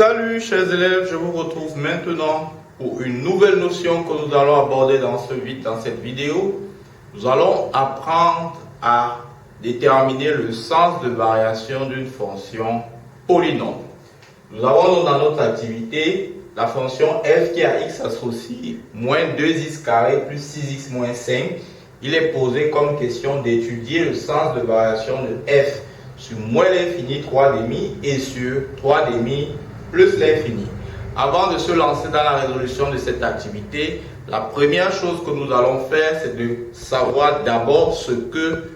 Salut chers élèves, je vous retrouve maintenant pour une nouvelle notion que nous allons aborder dans cette vidéo. Nous allons apprendre à déterminer le sens de variation d'une fonction polynôme. Nous avons donc dans notre activité la fonction f qui a x associé moins 2x carré plus 6x moins 5. Il est posé comme question d'étudier le sens de variation de f sur moins l'infini 3 demi et sur 3 demi plus l'infini. Avant de se lancer dans la résolution de cette activité, la première chose que nous allons faire, c'est de savoir d'abord ce que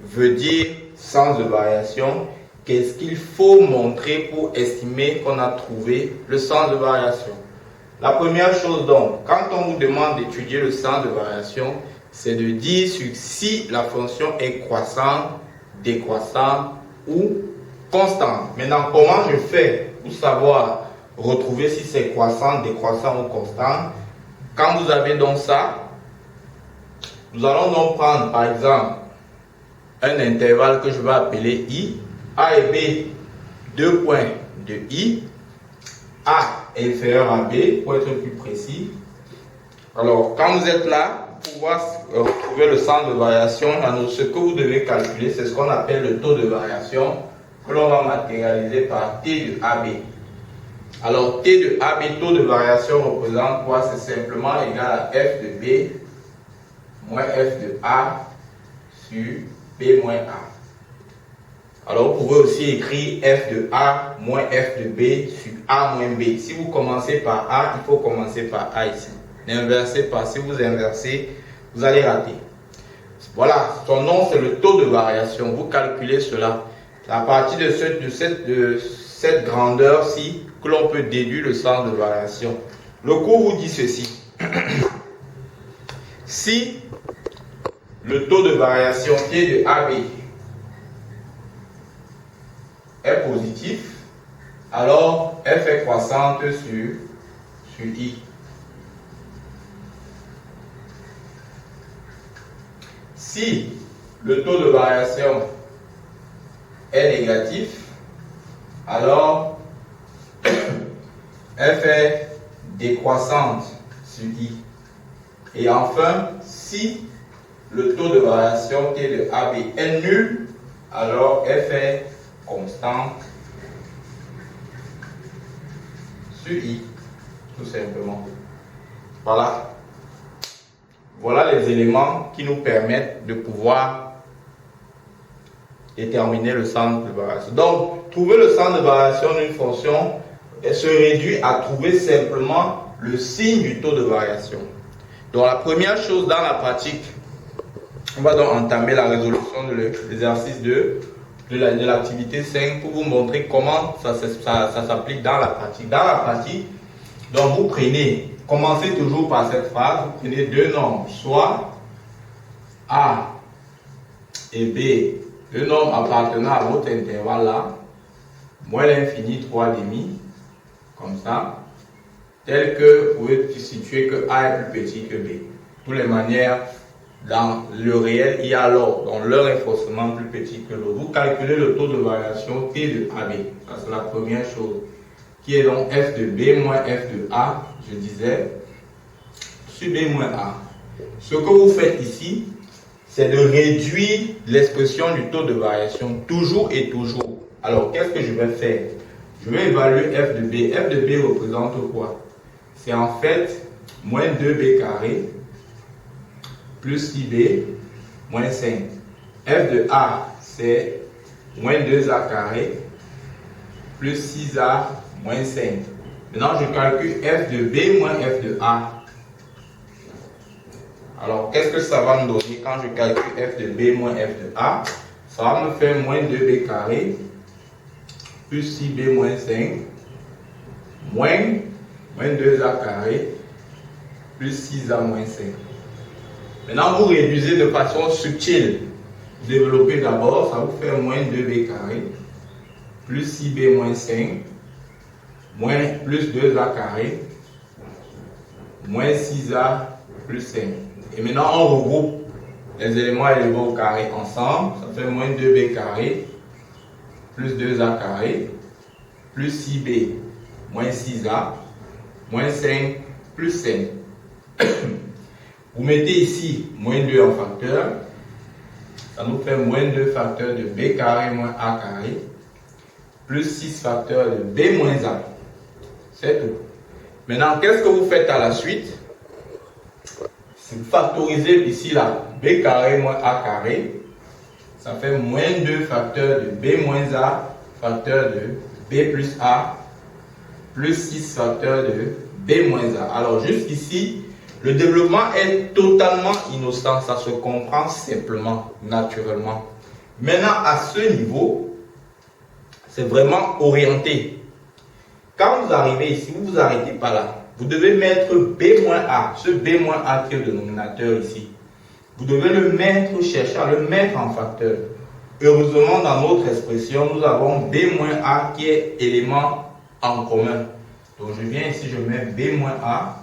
veut dire sens de variation. Qu'est-ce qu'il faut montrer pour estimer qu'on a trouvé le sens de variation? La première chose donc, quand on vous demande d'étudier le sens de variation, c'est de dire si la fonction est croissante, décroissante ou constante. Maintenant, comment je fais pour savoir retrouver si c'est croissant, décroissant ou constant? Quand vous avez donc ça, nous allons donc prendre par exemple un intervalle que je vais appeler I. A et B, 2 points de I. A est inférieur à B, pour être plus précis. Alors, quand vous êtes là, pour pouvoir retrouver le sens de variation, ce que vous devez calculer, c'est ce qu'on appelle le taux de variation, que l'on va matérialiser par T de AB. Alors, T de AB, taux de variation, représente quoi? C'est simplement égal à F de B moins F de A sur B moins A. Alors, vous pouvez aussi écrire F de A moins F de B sur A moins B. Si vous commencez par A, il faut commencer par A ici. N'inversez pas. Si vous inversez, vous allez rater. Voilà, son nom, c'est le taux de variation. Vous calculez cela. C'est à partir de cette grandeur-ci que l'on peut déduire le sens de variation. Le cours vous dit ceci. Si le taux de variation T de AB est positif, alors f est croissante sur I. Si le taux de variation est négatif, alors f est décroissante sur I. Et enfin, si le taux de variation T de AB est nul, alors f est constante sur I, tout simplement. Voilà. Voilà les éléments qui nous permettent de pouvoir déterminer le sens de variation. Donc, trouver le sens de variation d'une fonction se réduit à trouver simplement le signe du taux de variation. Donc, la première chose dans la pratique, on va donc entamer la résolution de l'exercice 2 de l'activité 5 pour vous montrer comment ça s'applique dans la pratique. Dans la pratique, donc vous commencez toujours par cette phrase, vous prenez deux nombres, soit A et B, deux nombres appartenant à votre intervalle là, moins l'infini 3 demi, comme ça, tel que vous pouvez situer que A est plus petit que B. De toutes les manières, dans le réel, il y a l'or, donc l'un est forcément plus petit que l'autre. Vous calculez le taux de variation T de AB, ça c'est la première chose, qui est donc F de B moins F de A, je disais, sur B moins A. Ce que vous faites ici, c'est de réduire l'expression du taux de variation, toujours et toujours. Alors, qu'est-ce que je vais faire? Je vais évaluer F de B. F de B représente quoi? C'est en fait moins 2B carré plus 6B moins 5. F de A, c'est moins 2A carré plus 6A moins 5. Maintenant, je calcule F de B moins F de A. Alors, qu'est-ce que ça va me donner quand je calcule F de B moins F de A? Ça va me faire moins 2B carré plus 6B moins 5 moins 2A carré plus 6A moins 5. Maintenant, vous réduisez de façon subtile. Vous développez d'abord, ça vous fait moins 2B carré plus 6B moins 5 moins plus 2A carré moins 6A plus 5. Et maintenant, on regroupe les éléments élevés au carré ensemble. Ça fait moins 2B carré plus 2A carré plus 6B moins 6a, moins 5, plus 5. Vous mettez ici moins 2 en facteur. Ça nous fait moins 2 facteurs de b carré moins a carré, plus 6 facteurs de b moins a. C'est tout. Maintenant, qu'est-ce que vous faites à la suite? Si vous factorisez ici là, b carré moins a carré, ça fait moins 2 facteurs de b moins a, facteur de b plus a, plus 6 facteurs de b moins a. Alors jusqu'ici, le développement est totalement innocent, ça se comprend simplement, naturellement. Maintenant, à ce niveau, c'est vraiment orienté. Quand vous arrivez ici, vous vous arrêtez pas là. Vous devez mettre b moins a, ce b moins a qui est le dénominateur ici. Vous devez le mettre, chercher à le mettre en facteur. Heureusement, dans notre expression, nous avons b moins a qui est élément en commun. Donc, je viens ici, je mets b moins a.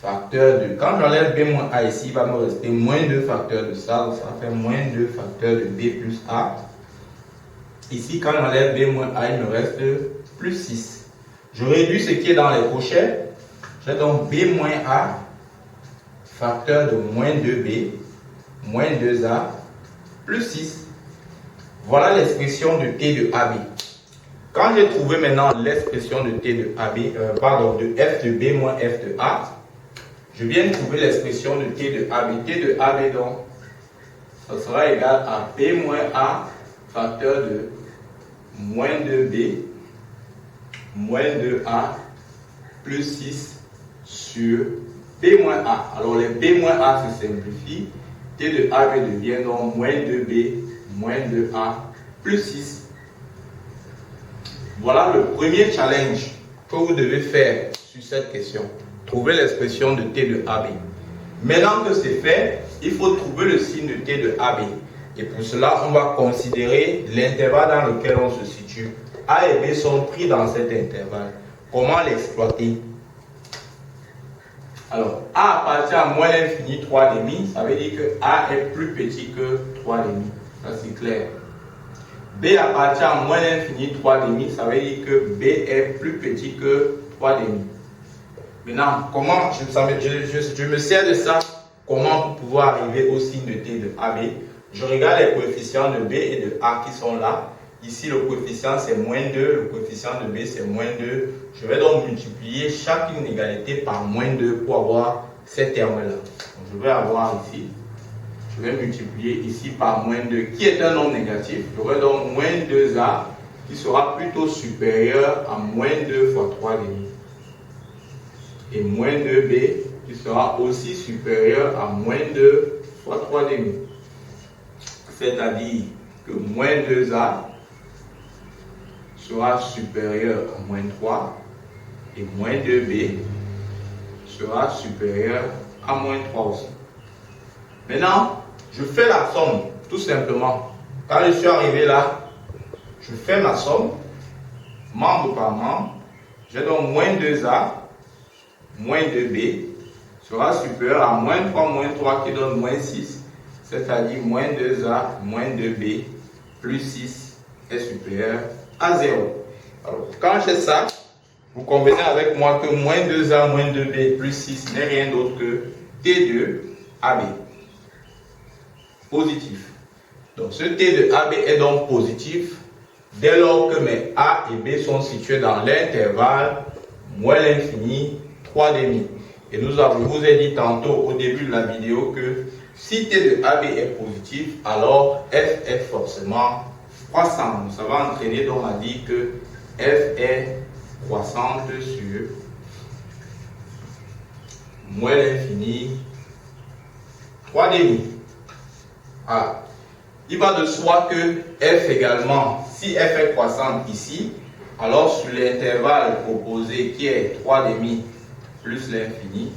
Facteur de, quand j'enlève b moins a ici, il va me rester moins 2 facteurs de ça, donc ça fait moins 2 facteurs de b plus a. Ici, quand j'enlève b moins a, il me reste plus 6. Je réduis ce qui est dans les crochets. J'ai donc b moins a, facteur de moins 2b, moins 2a, plus 6. Voilà l'expression de t de ab. Quand j'ai trouvé maintenant l'expression de t de ab, de f de b moins f de a, je viens de trouver l'expression de t de AB. T de AB, donc, ça sera égal à B moins A, facteur de moins 2B, moins 2A, plus 6 sur B moins A. Alors, les B moins A se simplifient. T de AB devient donc moins 2B, moins 2A, plus 6. Voilà le premier challenge que vous devez faire sur cette question. Trouver l'expression de t de AB. Maintenant que c'est fait, il faut trouver le signe de t de AB. Et pour cela, on va considérer l'intervalle dans lequel on se situe. A et B sont pris dans cet intervalle. Comment l'exploiter? Alors, A appartient à moins l'infini 3,5. Ça veut dire que A est plus petit que 3,5. Ça c'est clair. B appartient à moins l'infini 3,5. Ça veut dire que B est plus petit que 3,5. Maintenant, comment je me sers de ça? Comment pour pouvoir arriver au signe de t de AB? Je regarde les coefficients de B et de A qui sont là. Ici, le coefficient c'est moins 2, le coefficient de B c'est moins 2. Je vais donc multiplier chaque inégalité par moins 2 pour avoir ces termes-là. Je vais avoir ici, je vais multiplier ici par moins 2, qui est un nombre négatif. J'aurai donc moins 2A qui sera plutôt supérieur à moins 2 fois 3,5. Et moins 2b qui sera aussi supérieur à moins 2 fois 3,5. C'est-à-dire que moins 2a sera supérieur à moins 3 et moins 2b sera supérieur à moins 3 aussi. Maintenant, je fais la somme, tout simplement. Quand je suis arrivé là, je fais ma somme, membre par membre. J'ai donc moins 2a moins 2b sera supérieur à moins 3 qui donne moins 6, c'est-à-dire moins 2a moins 2b plus 6 est supérieur à 0. Alors, quand j'ai ça, vous convenez avec moi que moins 2a moins 2b plus 6 n'est rien d'autre que t de AB. Positif. Donc, ce t de AB est donc positif dès lors que mes a et b sont situés dans l'intervalle moins l'infini 3,5. Et je vous ai dit tantôt au début de la vidéo que si t de AB est positif, alors f est forcément croissante. Ça va entraîner donc à dire que f est croissante sur moins l'infini 3,5. Voilà. Il va de soi que f également, si f est croissante ici, alors sur l'intervalle proposé qui est 3,5 plus l'infini,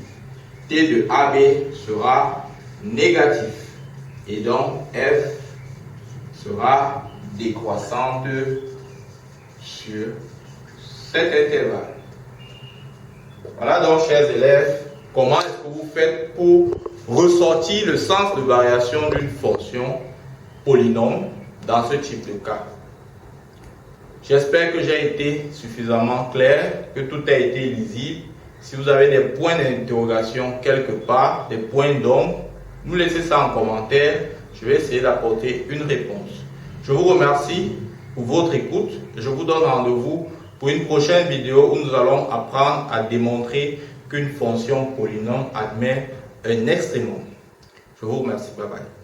t de AB sera négatif. Et donc, f sera décroissante sur cet intervalle. Voilà donc, chers élèves, comment est-ce que vous faites pour ressortir le sens de variation d'une fonction polynôme dans ce type de cas. J'espère que j'ai été suffisamment clair, que tout a été lisible. Si vous avez des points d'interrogation quelque part, des points d'ombre, nous laissez ça en commentaire. Je vais essayer d'apporter une réponse. Je vous remercie pour votre écoute et je vous donne rendez-vous pour une prochaine vidéo où nous allons apprendre à démontrer qu'une fonction polynôme admet un extrémum. Je vous remercie. Bye bye.